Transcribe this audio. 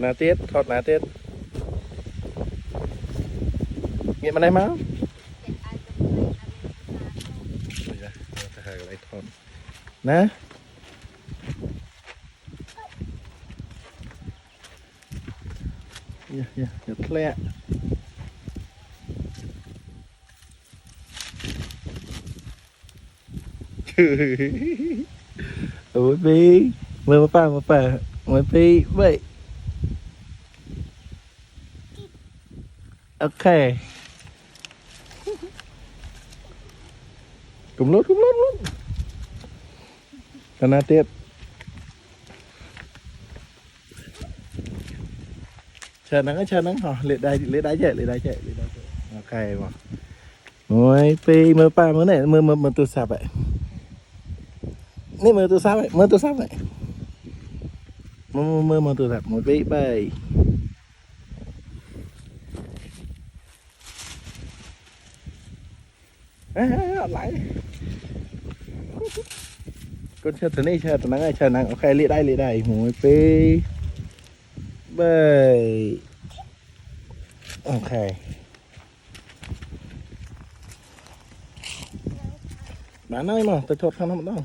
ná tiết thọt ná tiết nghĩa mà này máu nè nhật lẹ ôi bi mơ mà pa mơ bi vậy ok cùng lốt na tiếp chờ nắng hả lệ đáy chạy ok mà ôi pi mơ pa mơ này mơ tôi sạp vậy nè mơ tôi sạp vậy mơ tôi sạp một pi bay lại con chờ thằng này chờ thằng nắng ok lệ đáy một pi bay ok bán ơi mà tôi chốt không đâu